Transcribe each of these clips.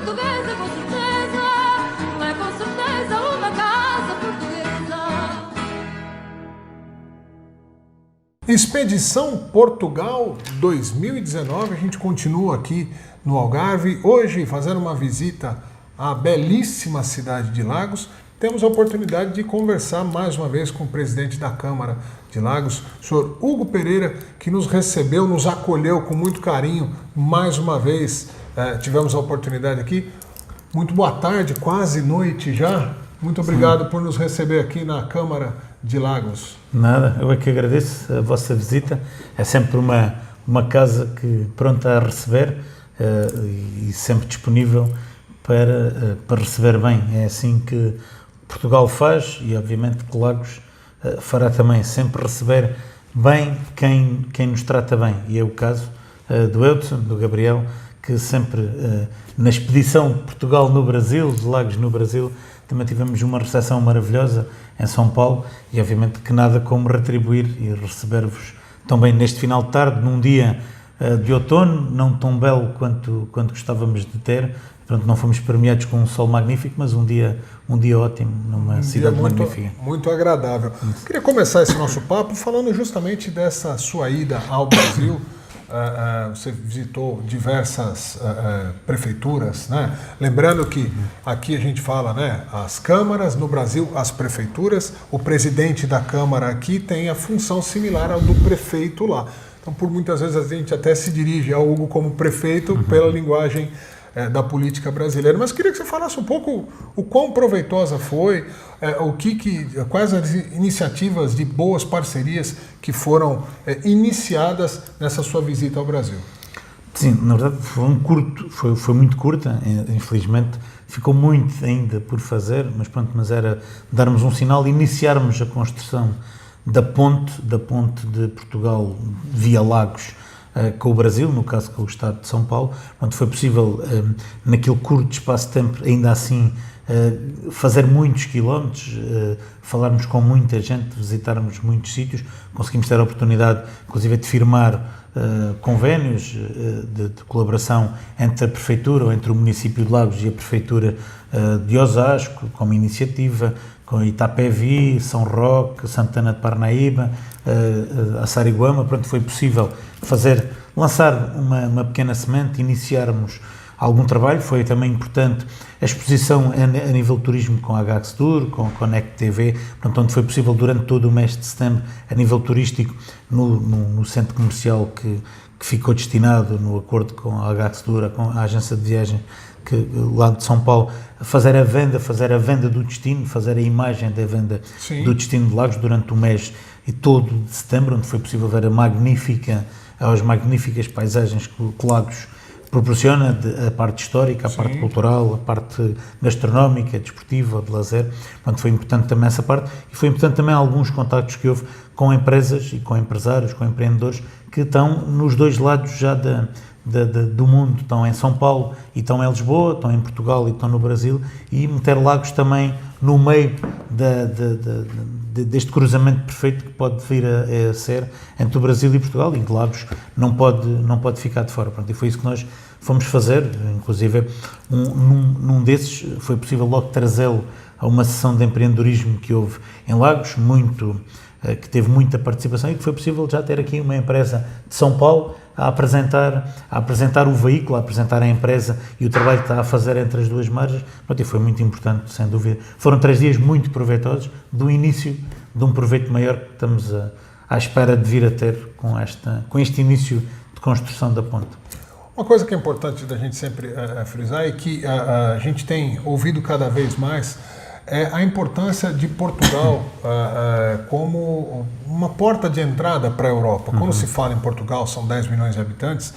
portuguesa, com certeza, não é com certeza uma casa portuguesa. Expedição Portugal 2019, a gente continua aqui no Algarve, hoje fazendo uma visita à belíssima cidade de Lagos. Temos a oportunidade de conversar mais uma vez com o presidente da Câmara de Lagos, o senhor Hugo Pereira, que nos recebeu, nos acolheu com muito carinho. Mais uma vez tivemos a oportunidade aqui. Muito boa tarde, quase noite já. Muito obrigado por nos receber aqui na Câmara de Lagos. Nada, eu é que agradeço a vossa visita. É sempre uma casa que pronta a receber e sempre disponível para receber bem. É assim que Portugal faz e obviamente que Lagos fará também, sempre receber bem quem nos trata bem, e é o caso do Eudson, do Gabriel, que sempre na expedição de Portugal no Brasil, de Lagos no Brasil, também tivemos uma recepção maravilhosa em São Paulo, e obviamente que nada como retribuir e receber-vos tão bem neste final de tarde, num dia de outono, não tão belo quanto gostávamos de ter. Pronto, não fomos premiados com um sol magnífico, mas um dia ótimo, numa cidade magnífica. Muito agradável. Queria começar esse nosso papo falando justamente dessa sua ida ao Brasil. Você visitou diversas prefeituras, né? Lembrando que aqui a gente fala, né, as câmaras, no Brasil as prefeituras. O presidente da Câmara aqui tem a função similar ao do prefeito lá. Então, por muitas vezes a gente até se dirige ao Hugo como prefeito pela linguagem da política brasileira. Mas queria que você falasse um pouco o quão proveitosa foi, quais as iniciativas de boas parcerias que foram iniciadas nessa sua visita ao Brasil. Sim, na verdade foi muito curta, infelizmente ficou muito ainda por fazer, mas era darmos um sinal e iniciarmos a construção da ponte de Portugal via Lagos com o Brasil, no caso com o Estado de São Paulo. Onde foi possível, naquele curto espaço de tempo, ainda assim, fazer muitos quilómetros, falarmos com muita gente, visitarmos muitos sítios. Conseguimos ter a oportunidade, inclusive, de firmar convénios de colaboração entre a Prefeitura, ou entre o município de Lagos e a Prefeitura de Osasco, como iniciativa, com Itapevi, São Roque, Santana de Parnaíba, Açariguama. Pronto, foi possível lançar uma pequena semente, iniciarmos algum trabalho. Foi também importante a exposição a nível de turismo com a Agaxtur, com a Connect TV, portanto, onde foi possível durante todo o mês de setembro, a nível turístico, no centro comercial que ficou destinado, no acordo com a Agaxtur, com a agência de viagem lá de São Paulo, fazer a venda do destino, fazer a imagem da venda do destino de Lagos durante o mês e todo de setembro, onde foi possível ver as magníficas paisagens que Lagos proporciona, a parte histórica, a parte cultural, a parte gastronómica, desportiva, de lazer. Portanto, foi importante também essa parte, e foi importante também alguns contactos que houve com empresas e com empresários, com empreendedores que estão nos dois lados já do mundo. Estão em São Paulo e estão em Lisboa, estão em Portugal e estão no Brasil, e meter Lagos também no meio deste cruzamento perfeito que pode vir a ser entre o Brasil e Portugal, e que Lagos não pode ficar de fora. Pronto, e foi isso que nós fomos fazer. Inclusive, num desses foi possível logo trazê-lo a uma sessão de empreendedorismo que houve em Lagos, que teve muita participação, e que foi possível já ter aqui uma empresa de São Paulo a apresentar o veículo, a apresentar a empresa e o trabalho que está a fazer entre as duas margens. Pronto, e foi muito importante, sem dúvida. Foram 3 dias muito proveitosos, do início de um proveito maior que estamos à espera de vir a ter com este início de construção da ponte. Uma coisa que é importante da gente sempre frisar é que a gente tem ouvido cada vez mais a importância de Portugal como uma porta de entrada para a Europa. Quando se fala em Portugal, são 10 milhões de habitantes,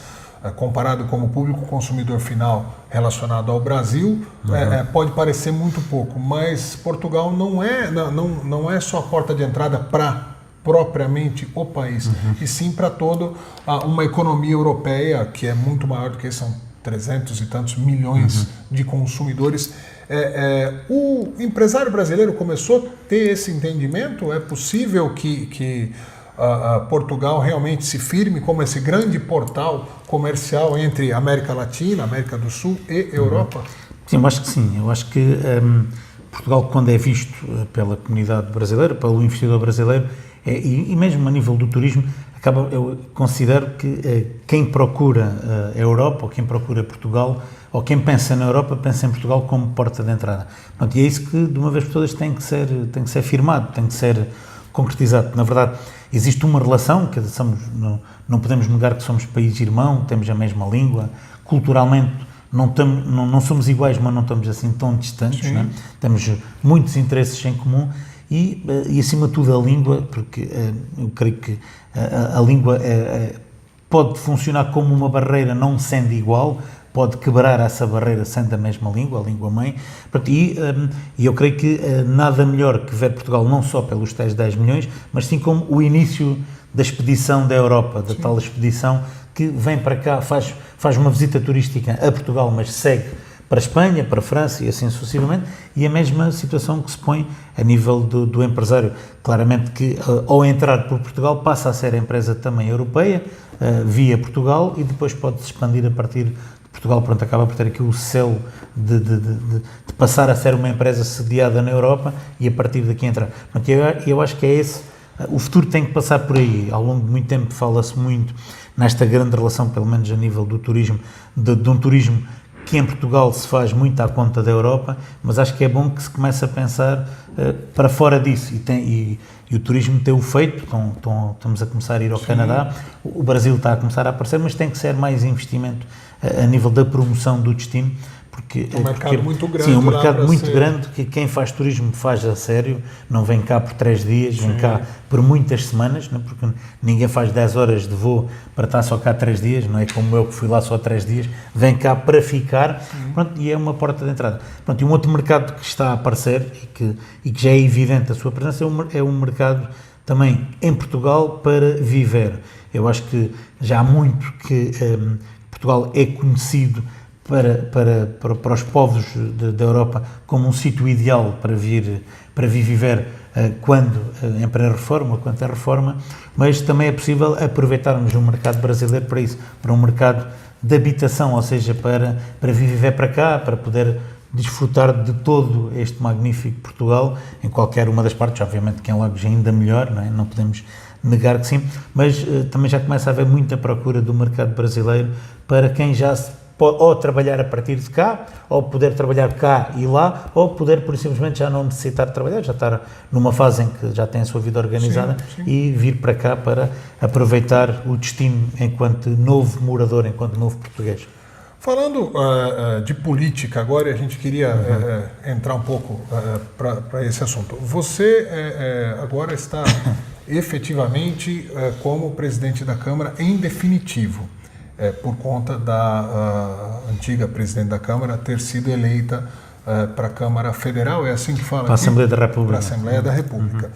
comparado com o público consumidor final relacionado ao Brasil, pode parecer muito pouco, mas Portugal não é só a porta de entrada para propriamente o país, e sim para toda uma economia europeia que é muito maior do que isso, são 300 e tantos milhões de consumidores. O empresário brasileiro começou a ter esse entendimento? É possível que Portugal realmente se firme como esse grande portal comercial entre América Latina, América do Sul e Europa? Sim, eu acho que sim. Eu acho que Portugal, quando é visto pela comunidade brasileira, pelo investidor brasileiro, e mesmo a nível do turismo, eu considero que quem procura a Europa, ou quem procura Portugal, ou quem pensa na Europa, pensa em Portugal como porta de entrada. Pronto, e é isso que, de uma vez por todas, tem que ser firmado, tem que ser concretizado. Na verdade, existe uma relação, que não podemos negar que somos país irmão, temos a mesma língua, culturalmente não somos iguais, mas não estamos assim tão distantes, não é? Temos muitos interesses em comum e acima de tudo a língua, porque eu creio que a língua pode funcionar como uma barreira não sendo igual, pode quebrar essa barreira sendo a mesma língua, a língua-mãe, e eu creio que nada melhor que ver Portugal não só pelos tais 10 milhões, mas sim como o início da expedição da Europa, da tal expedição que vem para cá, faz uma visita turística a Portugal, mas segue para a Espanha, para a França e assim sucessivamente, e a mesma situação que se põe a nível do empresário. Claramente que ao entrar por Portugal passa a ser a empresa também europeia, via Portugal, e depois pode-se expandir a partir de Portugal, pronto, acaba por ter aqui o selo de passar a ser uma empresa sediada na Europa e a partir daqui entrar. Pronto, eu acho que é esse, o futuro tem que passar por aí. Ao longo de muito tempo fala-se muito nesta grande relação, pelo menos a nível do turismo, de um turismo que em Portugal se faz muito à conta da Europa, mas acho que é bom que se comece a pensar para fora disso, e o turismo tem o feito, estamos a começar a ir ao Canadá, o Brasil está a começar a aparecer, mas tem que ser mais investimento a nível da promoção do destino, porque um mercado muito grande. Sim, um mercado muito grande, que quem faz turismo faz a sério, não vem cá por 3 dias, vem cá por muitas semanas, não é? Porque ninguém faz 10 horas de voo para estar só cá 3 dias, não é como eu que fui lá só 3 dias, vem cá para ficar, pronto, e é uma porta de entrada. Pronto, e um outro mercado que está a aparecer e que já é evidente a sua presença é um mercado também em Portugal para viver. Eu acho que já há muito que Portugal é conhecido para os povos da Europa como um sítio ideal para vir viver quando em pré-reforma, quando é reforma, mas também é possível aproveitarmos o mercado brasileiro para isso, para um mercado de habitação, ou seja, para vir viver para cá, para poder desfrutar de todo este magnífico Portugal, em qualquer uma das partes, obviamente que em Lagos ainda melhor, não é? Não podemos negar que sim, mas também já começa a haver muita procura do mercado brasileiro para quem já pode ou trabalhar a partir de cá, ou poder trabalhar cá e lá, ou poder, por simplesmente, já não necessitar de trabalhar, já estar numa fase em que já tem a sua vida organizada e vir para cá para aproveitar o destino enquanto novo morador, enquanto novo português. Falando de política agora, a gente queria entrar um pouco para esse assunto. Você agora está efetivamente como presidente da Câmara em definitivo, por conta da antiga presidente da Câmara ter sido eleita para a Câmara Federal, é assim que fala? Para a Assembleia da República. Para a Assembleia da República.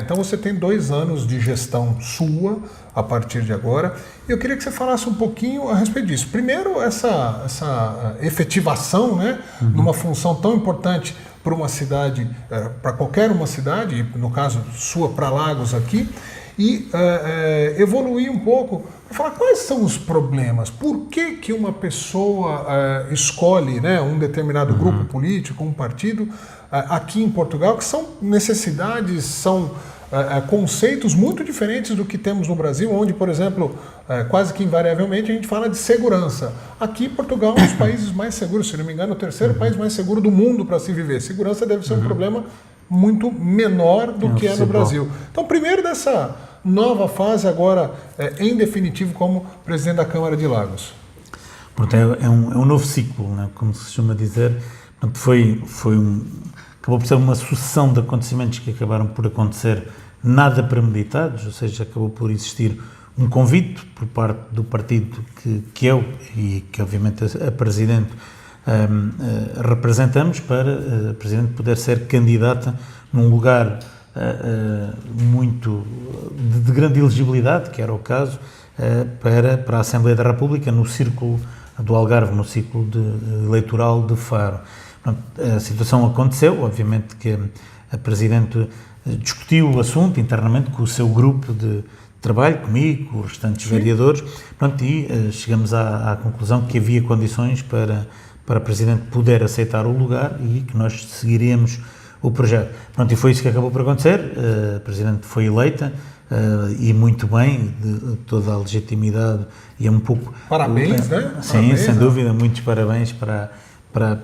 Então você tem 2 anos de gestão sua a partir de agora. Eu queria que você falasse um pouquinho a respeito disso. Primeiro, essa efetivação, né, numa função tão importante para uma cidade, para qualquer uma cidade, no caso sua para Lagos aqui, e evoluir um pouco para falar quais são os problemas, por que uma pessoa escolhe, né, um determinado grupo político, um partido, aqui em Portugal, que são necessidades, são conceitos muito diferentes do que temos no Brasil, onde, por exemplo, quase que invariavelmente a gente fala de segurança. Aqui, Portugal é um dos países mais seguros, se não me engano, o 3º país mais seguro do mundo para se viver. Segurança deve ser um problema muito menor do que é no Brasil. Então, primeiro dessa nova fase agora, em definitivo, como presidente da Câmara de Lagos. Pronto, é um novo ciclo, né? Como se costuma dizer. Portanto, acabou por ser uma sucessão de acontecimentos que acabaram por acontecer nada premeditados, ou seja, acabou por existir um convite por parte do partido que eu e que obviamente a Presidente representamos, para a Presidente poder ser candidata num lugar muito de grande elegibilidade, que era o caso, para a Assembleia da República, no círculo do Algarve, no círculo eleitoral de Faro. A situação aconteceu, obviamente que a Presidente discutiu o assunto internamente com o seu grupo de trabalho, comigo, com os restantes vereadores, pronto, e chegamos à conclusão que havia condições para a Presidente poder aceitar o lugar e que nós seguiríamos o projeto. Pronto, e foi isso que acabou por acontecer. A Presidente foi eleita e muito bem, de toda a legitimidade e é um pouco... Parabéns, né? Sim, Parabéns, sem né? dúvida, muitos parabéns para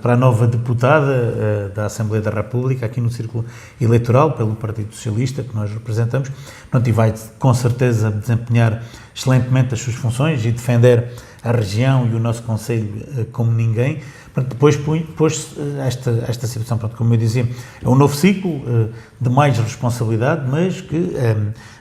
a nova deputada da Assembleia da República, aqui no Círculo Eleitoral, pelo Partido Socialista, que nós representamos, pronto, e vai com certeza desempenhar excelentemente as suas funções e defender a região e o nosso Conselho como ninguém. Pronto, depois pôs esta situação, pronto, como eu dizia, é um novo ciclo de mais responsabilidade,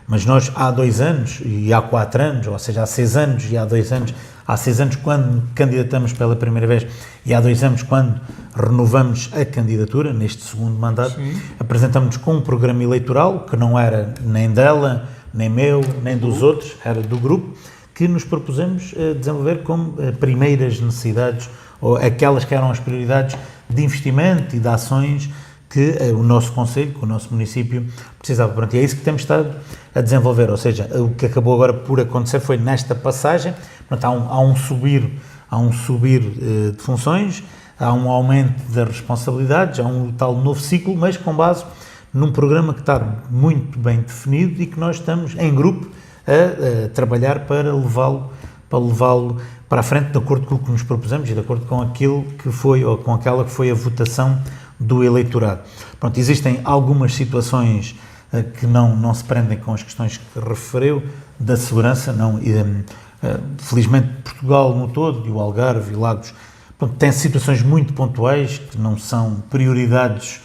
mas nós há 2 anos e há 4 anos, ou seja, há 6 anos e há 2 anos, há 6 anos quando candidatamos pela primeira vez e há 2 anos quando renovamos a candidatura, neste segundo mandato, apresentamos-nos com um programa eleitoral que não era nem dela, nem meu, nem dos outros, era do grupo, que nos propusemos desenvolver como primeiras necessidades ou aquelas que eram as prioridades de investimento e de ações que o nosso Conselho, que o nosso município precisava. Pronto, e é isso que temos estado a desenvolver, ou seja, o que acabou agora por acontecer foi nesta passagem, pronto, há um subir de funções, há um aumento das responsabilidades, há um tal novo ciclo, mas com base num programa que está muito bem definido e que nós estamos em grupo a trabalhar para levá-lo para a frente, de acordo com o que nos propusemos e de acordo com aquilo que foi, ou com aquela que foi a votação do eleitorado. Pronto, existem algumas situações que não se prendem com as questões que referiu, da segurança, felizmente Portugal no todo, e o Algarve e Lagos, pronto, tem situações muito pontuais, que não são prioridades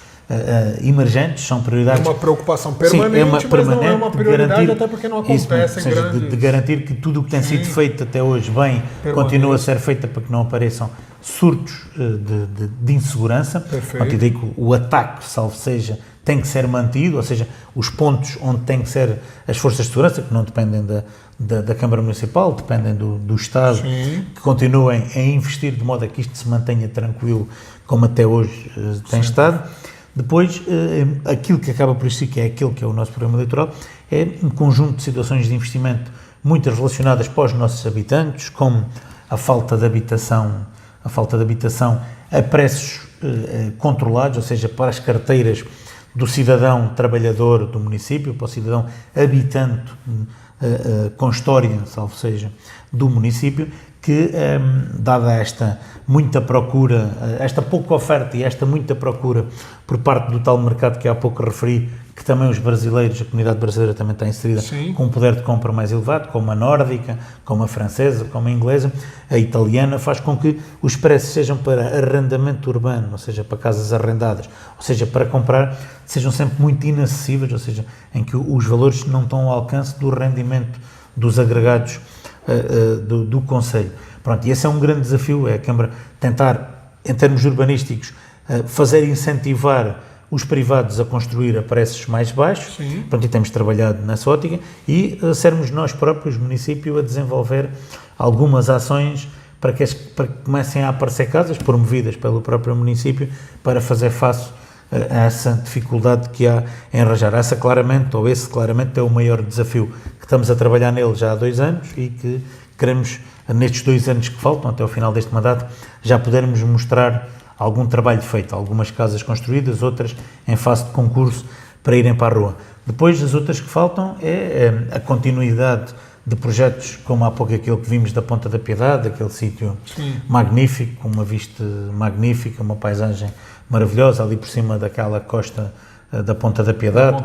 emergentes, são prioridades... É uma preocupação permanente, sim, mas não é uma prioridade, até porque não acontece em grandes... de garantir que tudo o que tem sido feito até hoje bem, continua a ser feito para que não apareçam surtos de insegurança. Pronto, e daí que o ataque, salvo seja, tem que ser mantido, ou seja, os pontos onde têm que ser as forças de segurança, que não dependem da Câmara Municipal, dependem do Estado, sim, que continuem a investir de modo a que isto se mantenha tranquilo, como até hoje tem estado. Depois, aquilo que acaba por isso, que é aquilo que é o nosso programa eleitoral, é um conjunto de situações de investimento muitas relacionadas para os nossos habitantes, como a falta de habitação a preços controlados, ou seja, para as carteiras do cidadão trabalhador do município, para o cidadão habitante com história, salvo seja, do município, que, dada esta muita procura, esta pouca oferta e esta muita procura por parte do tal mercado que há pouco referi, que também os brasileiros, a comunidade brasileira também está inserida, sim, com um poder de compra mais elevado, como a nórdica, como a francesa, como a inglesa, a italiana, faz com que os preços sejam para arrendamento urbano, ou seja, para casas arrendadas, ou seja, para comprar, sejam sempre muito inacessíveis, ou seja, em que os valores não estão ao alcance do rendimento dos agregados do Conselho. Pronto, e esse é um grande desafio, é a Câmara tentar, em termos urbanísticos, fazer incentivar os privados a construir a preços mais baixos. Sim. Pronto, e temos trabalhado nessa ótica, e sermos nós próprios, município, a desenvolver algumas ações para que comecem a aparecer casas promovidas pelo próprio município para fazer face a essa dificuldade que há em arranjar. Esse claramente é o maior desafio, que estamos a trabalhar nele já há 2 anos e que queremos, nestes 2 anos que faltam, até ao final deste mandato, já podermos mostrar algum trabalho feito, algumas casas construídas, outras em fase de concurso para irem para a rua. Depois, as outras que faltam é a continuidade de projetos, como há pouco aquele que vimos da Ponta da Piedade, aquele sítio, sim, magnífico, com uma vista magnífica, uma paisagem maravilhosa, ali por cima daquela costa da Ponta da Piedade,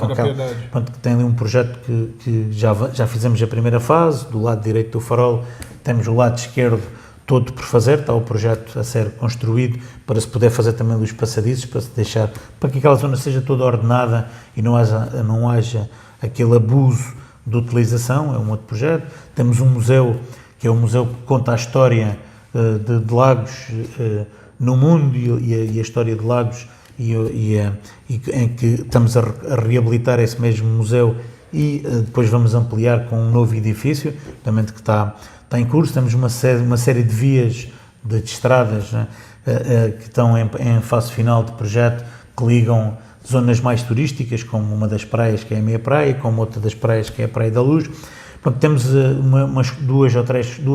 pronto, que tem ali um projeto que já fizemos a primeira fase, do lado direito do farol, temos o lado esquerdo todo por fazer, está o projeto a ser construído para se poder fazer também os passadiços, para que aquela zona seja toda ordenada e não haja aquele abuso de utilização. É um outro projeto. Temos um museu, que é um museu que conta a história de Lagos no mundo e a história de Lagos, em que estamos a reabilitar esse mesmo museu, e depois vamos ampliar com um novo edifício, também que está em curso. Temos uma série de vias de estradas, né, que estão em fase final de projeto, que ligam zonas mais turísticas, como uma das praias que é a Meia Praia, como outra das praias que é a Praia da Luz. Pronto, temos umas duas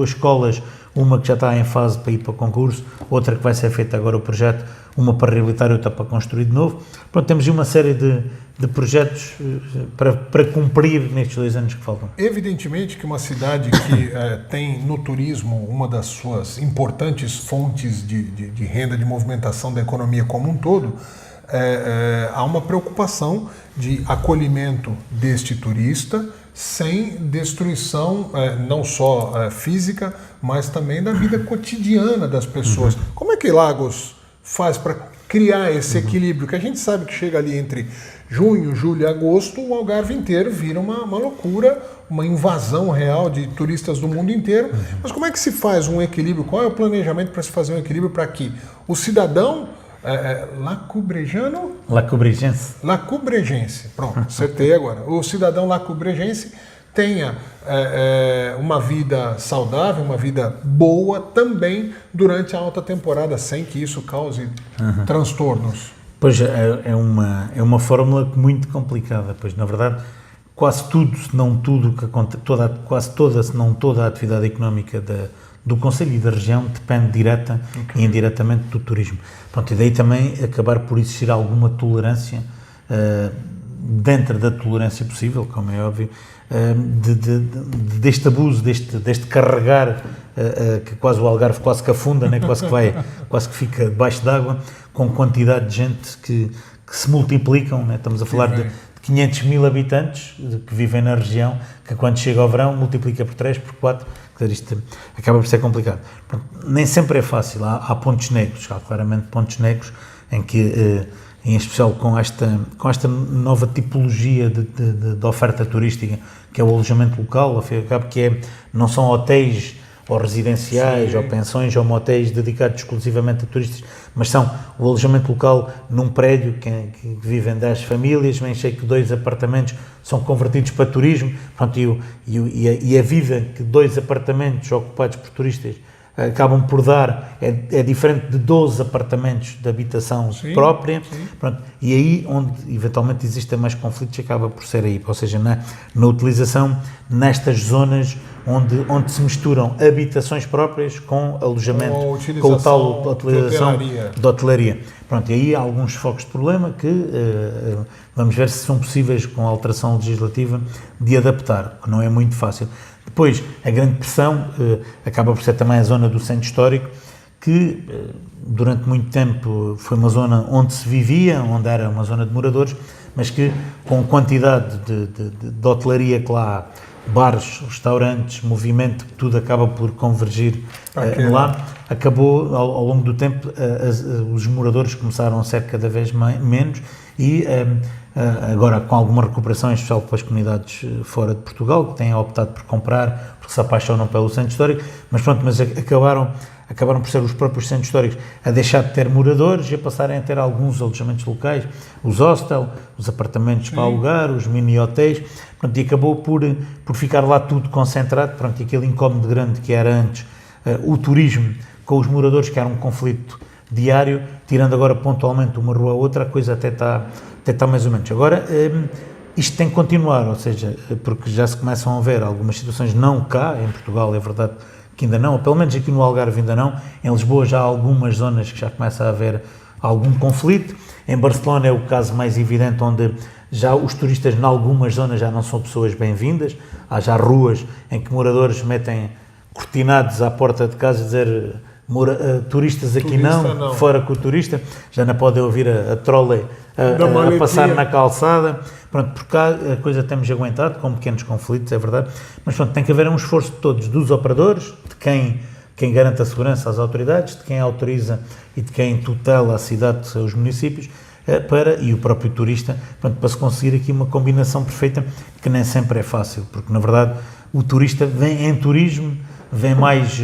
escolas, uma que já está em fase para ir para concurso, outra que vai ser feita agora o projeto, uma para reabilitar e outra para construir de novo. Pronto, temos uma série de projetos para cumprir nestes 2 anos que faltam. Evidentemente que uma cidade que tem no turismo uma das suas importantes fontes de renda, de movimentação da economia como um todo, há uma preocupação de acolhimento deste turista sem destruição não só física, mas também da vida cotidiana das pessoas. Como é que Lagos faz para criar esse equilíbrio? Que a gente sabe que chega ali entre junho, julho e agosto, o Algarve inteiro vira uma loucura, uma invasão real de turistas do mundo inteiro. Mas como é que se faz um equilíbrio? Qual é o planejamento para se fazer um equilíbrio para que o cidadão lacubregense, pronto, acertei agora. O cidadão lacubregense tenha uma vida saudável, uma vida boa também durante a alta temporada, sem que isso cause transtornos. Pois é uma fórmula muito complicada, pois na verdade quase tudo, se não tudo que acontece, quase toda, se não toda a atividade económica do Conselho e da região depende direta e indiretamente do turismo. Pronto, e daí também acabar por existir alguma tolerância, dentro da tolerância possível, como é óbvio, deste abuso, deste carregar, que quase o Algarve quase que afunda, né? quase que fica debaixo d'água, com quantidade de gente que se multiplicam, né? Estamos a falar de 500 mil habitantes que vivem na região, que quando chega ao verão multiplica por 3, por 4, isto acaba por ser complicado. Pronto, nem sempre é fácil, há pontos negros, há claramente pontos negros em que, em especial com esta nova tipologia de oferta turística, que é o alojamento local, ao fim e ao cabo, que não são hotéis ou residenciais, ou pensões, ou motéis dedicados exclusivamente a turistas, mas são o alojamento local num prédio que vivem 10 famílias, vem cheio que 2 apartamentos são convertidos para turismo, pronto, e a vida que 2 apartamentos ocupados por turistas acabam por dar é diferente de 12 apartamentos de habitação própria. Pronto, e aí onde eventualmente existem mais conflitos acaba por ser aí, ou seja, na utilização nestas zonas onde se misturam habitações próprias com alojamento, com o tal utilização de hotelaria. Pronto, e aí há alguns focos de problema que vamos ver se são possíveis, com a alteração legislativa, de adaptar, que não é muito fácil. Depois, a grande pressão acaba por ser também a zona do centro histórico, que durante muito tempo foi uma zona onde se vivia, onde era uma zona de moradores, mas que com a quantidade de hotelaria que lá há, bares, restaurantes, movimento, tudo acaba por convergir lá, acabou ao longo do tempo, os moradores começaram a ser cada vez menos e agora com alguma recuperação, em especial para as comunidades fora de Portugal, que têm optado por comprar, porque se apaixonam pelo centro histórico, mas pronto, acabaram por ser os próprios centros históricos a deixar de ter moradores e a passarem a ter alguns alojamentos locais, os hostels, os apartamentos para alugar, os mini-hotéis, pronto, e acabou por ficar lá tudo concentrado, pronto, e aquele incómodo grande que era antes o turismo com os moradores, que era um conflito diário, tirando agora pontualmente uma rua a outra, a coisa até está mais ou menos. Agora, isto tem que continuar, ou seja, porque já se começam a ver algumas situações, não cá, em Portugal, é verdade que ainda não, ou pelo menos aqui no Algarve ainda não, em Lisboa já há algumas zonas que já começa a haver algum conflito, em Barcelona é o caso mais evidente, onde já os turistas em algumas zonas já não são pessoas bem-vindas, há já ruas em que moradores metem cortinados à porta de casa a dizer turistas aqui não, fora com o turista, já não podem ouvir a trolley a passar na calçada, pronto, por cá a coisa temos aguentado, com pequenos conflitos, é verdade, mas pronto, tem que haver um esforço de todos, dos operadores, de quem garante a segurança às autoridades, de quem autoriza e de quem tutela a cidade, os municípios, e o próprio turista, pronto, para se conseguir aqui uma combinação perfeita, que nem sempre é fácil, porque na verdade o turista vem em turismo, vem mais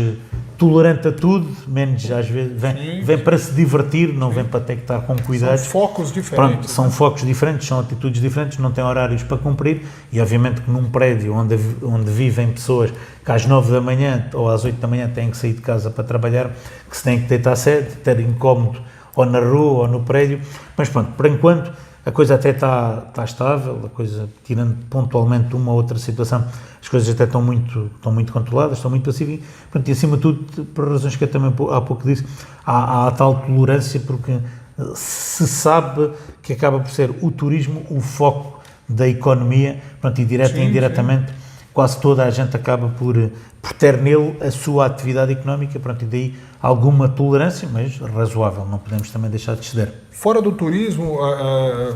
tolerante a tudo, menos às vezes, vem para se divertir, não vem para ter que estar com cuidado. São focos diferentes. Pronto, são focos diferentes, são atitudes diferentes, não têm horários para cumprir e obviamente que num prédio onde vivem pessoas que às 9 da manhã ou às 8 da manhã têm que sair de casa para trabalhar, que se têm que deitar cedo, ter incómodo ou na rua ou no prédio, mas pronto, por enquanto a coisa até está estável, a coisa, tirando pontualmente uma ou outra situação, as coisas até estão muito controladas, estão muito pacíficas, e acima de tudo, por razões que eu também há pouco disse, há a tal tolerância, porque se sabe que acaba por ser o turismo o foco da economia, e direta e indiretamente, quase toda a gente acaba por ter nele a sua atividade económica, e daí alguma tolerância, mas razoável, não podemos também deixar de ceder. Fora do turismo,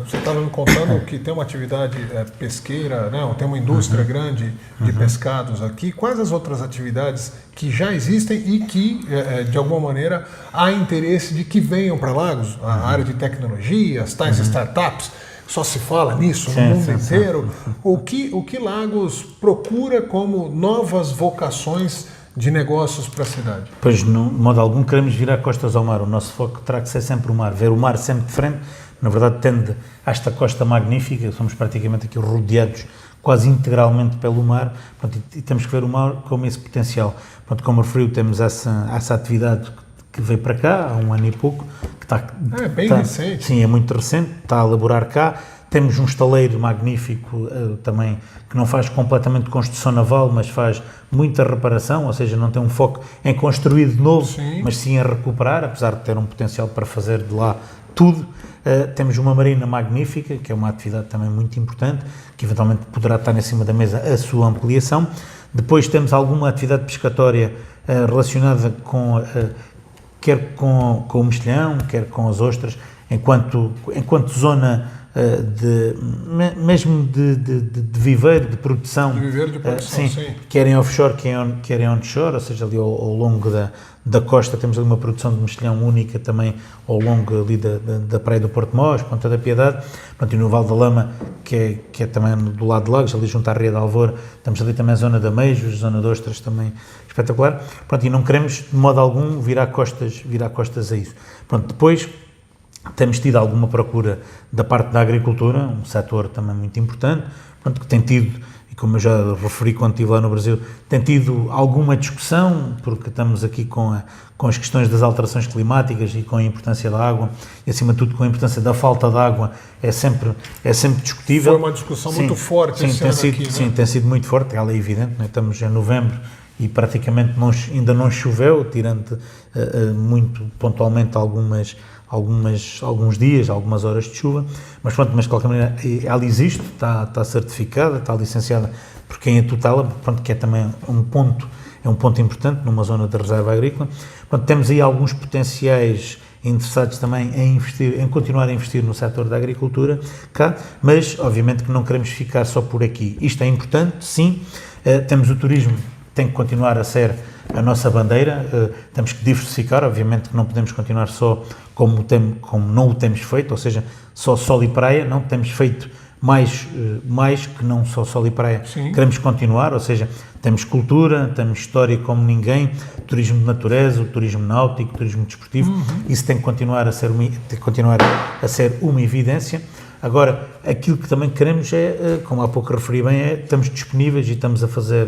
você estava me contando que tem uma atividade pesqueira, né? Tem uma indústria grande de pescados aqui. Quais as outras atividades que já existem e que, de alguma maneira, há interesse de que venham para Lagos? A área de tecnologia, as tais startups, só se fala nisso no mundo inteiro. O que Lagos procura como novas vocações de negócios para a cidade? Pois, de modo algum, queremos virar costas ao mar. O nosso foco terá que ser sempre o mar. Ver o mar sempre de frente. Na verdade, tende a esta costa magnífica. Somos praticamente aqui rodeados quase integralmente pelo mar. E temos que ver o mar como esse potencial. Como referiu, temos essa atividade que veio para cá há um ano e pouco. Que está bem recente. Sim, é muito recente. Está a elaborar cá. Temos um estaleiro magnífico também, que não faz completamente construção naval, mas faz muita reparação, ou seja, não tem um foco em construir de novo, mas sim em recuperar, apesar de ter um potencial para fazer de lá tudo. Temos uma marina magnífica, que é uma atividade também muito importante, que eventualmente poderá estar em cima da mesa a sua ampliação. Depois temos alguma atividade pescatória relacionada quer com o mexilhão, quer com as ostras, enquanto zona mesmo de viveiro, de produção. De viveiro de produção, sim. Quer em offshore, quer em onshore, ou seja, ali ao longo da costa temos ali uma produção de mexilhão única também ao longo ali da praia do Porto Mós, Ponta da Piedade, e no Val da Lama, que é também do lado de Lagos, ali junto à Ria de Alvor, temos ali também a zona de Ameijos, zona de Ostras também espetacular, e não queremos de modo algum virar costas a isso. Depois temos tido alguma procura da parte da agricultura, um setor também muito importante, que tem tido, e como eu já referi quando estive lá no Brasil, tem tido alguma discussão, porque estamos aqui com as questões das alterações climáticas e com a importância da água, e acima de tudo com a importância da falta de água, é sempre discutível. Foi uma discussão muito forte esse ano aqui, né? Sim, tem sido muito forte, ela é evidente, né? Estamos em novembro e praticamente ainda não choveu, tirando muito pontualmente alguns dias, algumas horas de chuva, mas de qualquer maneira ela existe, está certificada, está licenciada por quem a tutela, que é também um ponto importante numa zona de reserva agrícola. Temos aí alguns potenciais interessados também em continuar a investir no setor da agricultura cá, mas obviamente que não queremos ficar só por aqui. Isto é importante, sim, temos o turismo, tem que continuar a ser a nossa bandeira, temos que diversificar, obviamente que não podemos continuar só como não o temos feito, ou seja, só sol e praia, não, temos feito mais que não só sol e praia. Sim. Queremos continuar, ou seja, temos cultura, temos história como ninguém, turismo de natureza, o turismo náutico, o turismo desportivo, isso tem que continuar a ser uma evidência. Agora, aquilo que também queremos como há pouco referi bem, estamos disponíveis e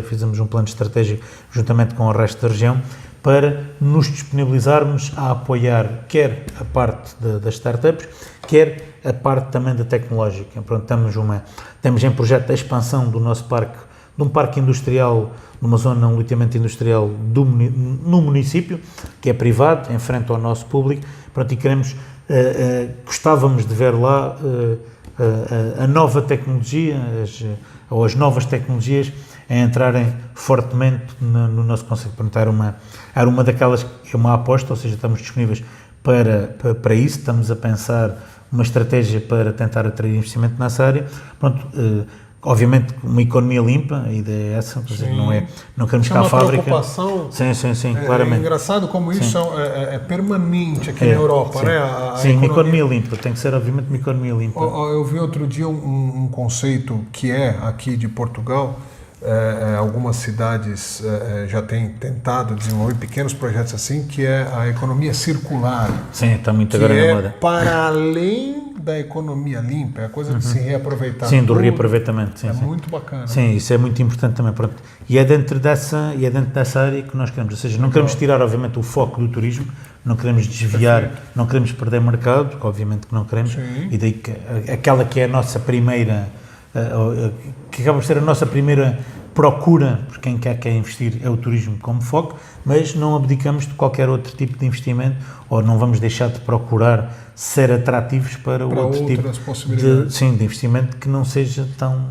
fizemos um plano estratégico juntamente com o resto da região para nos disponibilizarmos a apoiar quer a parte das startups, quer a parte também da tecnológica. Temos em projeto a expansão do nosso parque, de um parque industrial, numa zona de loteamento industrial no município, que é privado, em frente ao nosso público, e queremos... gostávamos de ver lá a nova tecnologia, as novas tecnologias a entrarem fortemente no nosso conceito. Era uma daquelas, é uma aposta, ou seja, estamos disponíveis para isso, estamos a pensar uma estratégia para tentar atrair investimento nessa área. Obviamente, uma economia limpa, a ideia é essa, não queremos cá a fábrica. Preocupação. Sim, claramente. É engraçado como isso é permanente aqui na Europa, sim. né? Sim, uma economia limpa, tem que ser, obviamente, uma economia limpa. Eu vi outro dia um conceito que é aqui de Portugal, algumas cidades já têm tentado desenvolver pequenos projetos assim, que é a economia circular. Sim, está muito agora na moda. Para além da economia limpa, é a coisa de se reaproveitar. Sim, do tudo. reaproveitamento. Sim, É sim. muito bacana. Sim, isso é muito importante também. Pronto. E é dentro dessa área que nós queremos. Ou seja, não queremos tirar, obviamente, o foco do turismo, não queremos desviar, não queremos perder mercado, que obviamente que não queremos, Sim. e daí que aquela que é a nossa primeira, que acaba por ser a nossa primeira procura, por quem quer investir, é o turismo como foco, mas não abdicamos de qualquer outro tipo de investimento, ou não vamos deixar de procurar ser atrativos para outro tipo possibilidades. de investimento que não seja tão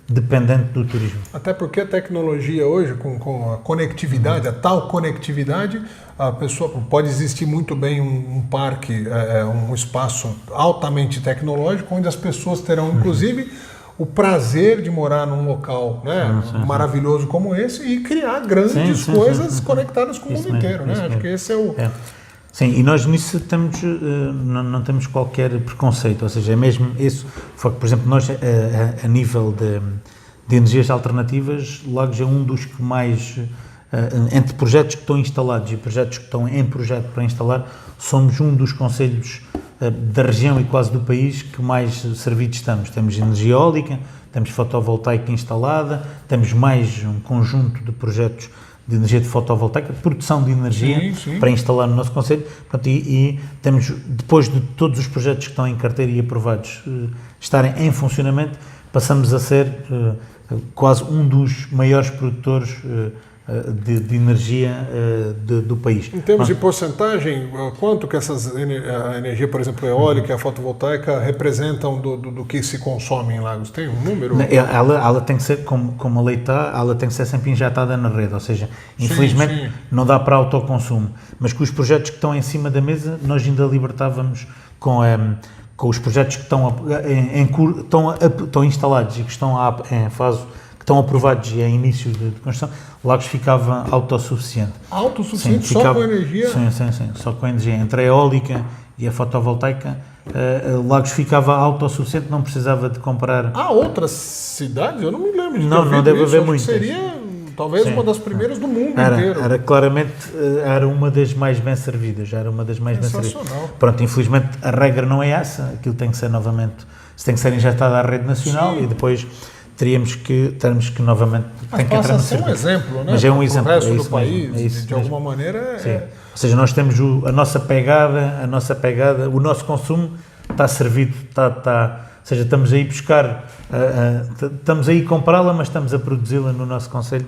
dependente do turismo. Até porque a tecnologia hoje, com a conectividade, a tal conectividade, a pessoa pode existir muito bem um parque, um espaço altamente tecnológico, onde as pessoas terão, inclusive, o prazer de morar num local, né, maravilhoso como esse e criar grandes coisas conectadas com o mundo inteiro. Né? Acho que esse é o... Sim, e nós nisso não temos qualquer preconceito, ou seja, é mesmo isso. Por exemplo, nós, a nível de energias alternativas, Lagos é um dos que mais, entre projetos que estão instalados e projetos que estão em projeto para instalar, somos um dos concelhos da região e quase do país que mais servidos estamos. Temos energia eólica, temos fotovoltaica instalada, temos mais um conjunto de projetos de energia de fotovoltaica, de produção de energia para instalar no nosso concelho. E temos, depois de todos os projetos que estão em carteira e aprovados estarem em funcionamento, passamos a ser quase um dos maiores produtores de energia do país. Em termos de porcentagem, quanto que a energia, por exemplo, eólica e a fotovoltaica representam do que se consome em Lagos? Tem um número? Ela tem que ser, como a lei está, ela tem que ser sempre injetada na rede, ou seja, infelizmente não dá para autoconsumo, mas com os projetos que estão em cima da mesa, nós ainda libertávamos com os projetos que estão instalados e que estão em fase, que estão aprovados e em início de construção, Lagos ficava autossuficiente. Autossuficiente só com energia? Sim, só com a energia. Entre a eólica e a fotovoltaica, Lagos ficava autossuficiente, não precisava de comprar... Há outras cidades? Eu não me lembro de Não deve haver muitas. Seria talvez uma das primeiras do mundo inteiro. Era claramente, era uma das mais bem servidas, Pronto, infelizmente a regra não é essa, aquilo tem que ser novamente, tem que ser injetado à rede nacional e depois teremos que novamente... Mas passa a ser um exemplo, né? Mas é um exemplo. O resto do país, de alguma maneira... Ou seja, nós temos a nossa pegada, o nosso consumo está servido, ou seja, estamos aí buscar, estamos aí comprá-la, mas estamos a produzi-la no nosso concelho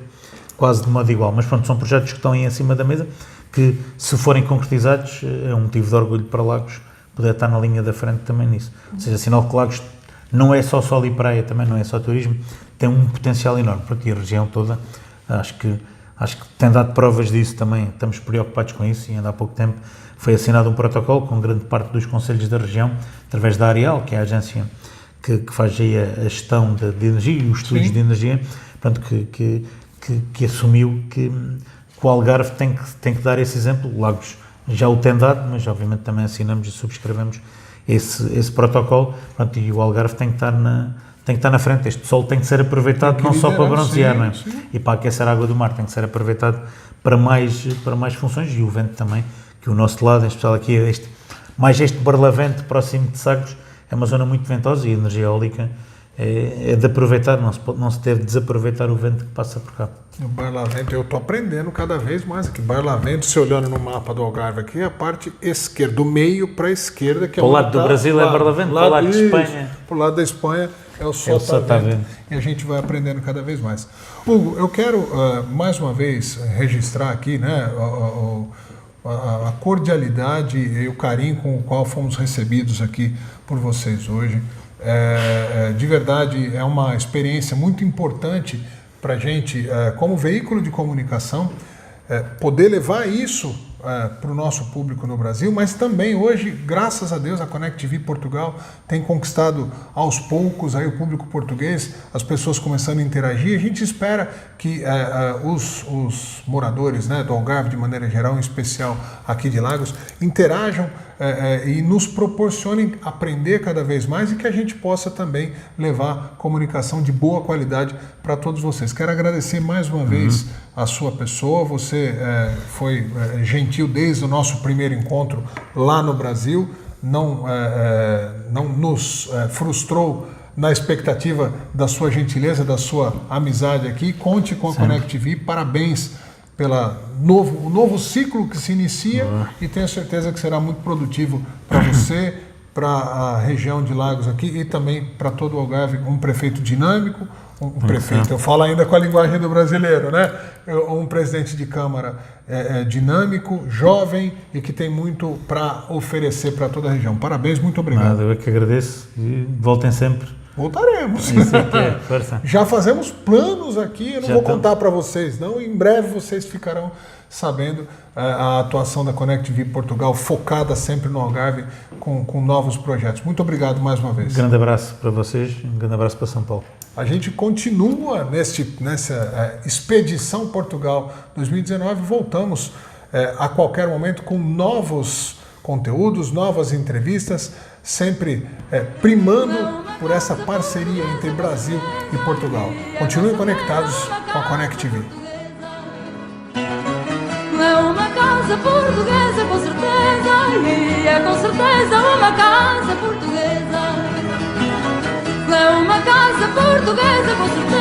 quase de modo igual. Mas pronto, são projetos que estão aí em cima da mesa, que se forem concretizados, é um motivo de orgulho para Lagos poder estar na linha da frente também nisso. Ou seja, sinal que Lagos não é só sol e praia, também não é só turismo, tem um potencial enorme para aqui a região toda. Acho que tem dado provas disso também, estamos preocupados com isso e ainda há pouco tempo foi assinado um protocolo com grande parte dos concelhos da região, através da Areal, que é a agência que faz aí a gestão de energia e os estudos de energia, portanto, que assumiu que o Algarve tem que dar esse exemplo. Lagos já o tem dado, mas obviamente também assinamos e subscrevemos esse protocolo, pronto, e o Algarve tem que estar na frente. Este sol tem que ser aproveitado não só para bronzear, não é? E para aquecer a água do mar, tem que ser aproveitado para mais funções, e o vento também, que o nosso lado, em especial aqui, este Barlavento, próximo de Sagres, é uma zona muito ventosa e a energia eólica é de aproveitar, não se deve desaproveitar o vento que passa por cá. O Barlavento, eu estou aprendendo cada vez mais aqui. Barlavento, se olhando no mapa do Algarve aqui, é a parte esquerda, do meio para a esquerda, que é para o lado do Brasil é Barlavento, para o lado de Espanha. Para o lado da Espanha é o Sotavento. E a gente vai aprendendo cada vez mais. Hugo, eu quero mais uma vez registrar aqui, né, a cordialidade e o carinho com o qual fomos recebidos aqui por vocês hoje. De verdade, é uma experiência muito importante para a gente, como veículo de comunicação, poder levar isso para o nosso público no Brasil, mas também hoje, graças a Deus, a Connect TV Portugal tem conquistado aos poucos aí o público português, as pessoas começando a interagir. A gente espera que os moradores, né, do Algarve, de maneira geral, em especial aqui de Lagos, interajam e nos proporcionem aprender cada vez mais e que a gente possa também levar comunicação de boa qualidade para todos vocês. Quero agradecer mais uma vez a sua pessoa. Você foi gentil desde o nosso primeiro encontro lá no Brasil, não nos frustrou na expectativa da sua gentileza, da sua amizade aqui. Conte com a Connect TV. Parabéns pelo novo ciclo que se inicia e tenho certeza que será muito produtivo para você, para a região de Lagos aqui e também para todo o Algarve. Um prefeito dinâmico, um prefeito, eu falo ainda com a linguagem do brasileiro, né? Um presidente de Câmara dinâmico, jovem e que tem muito para oferecer para toda a região. Parabéns, muito obrigado. Nada, eu é que agradeço e voltem sempre. Voltaremos. Isso aqui é força. Já fazemos planos aqui, eu não vou contar para vocês, não. Em breve vocês ficarão sabendo a atuação da Connect TV Portugal, focada sempre no Algarve, com novos projetos. Muito obrigado mais uma vez. Um grande abraço para vocês, um grande abraço para São Paulo. A gente continua nessa Expedição Portugal 2019, voltamos a qualquer momento com novos conteúdos, novas entrevistas, sempre primando por essa parceria entre Brasil e Portugal. Continuem conectados com a Connect TV. É uma casa portuguesa, com certeza, e é com certeza uma casa portuguesa. É uma casa portuguesa, com certeza.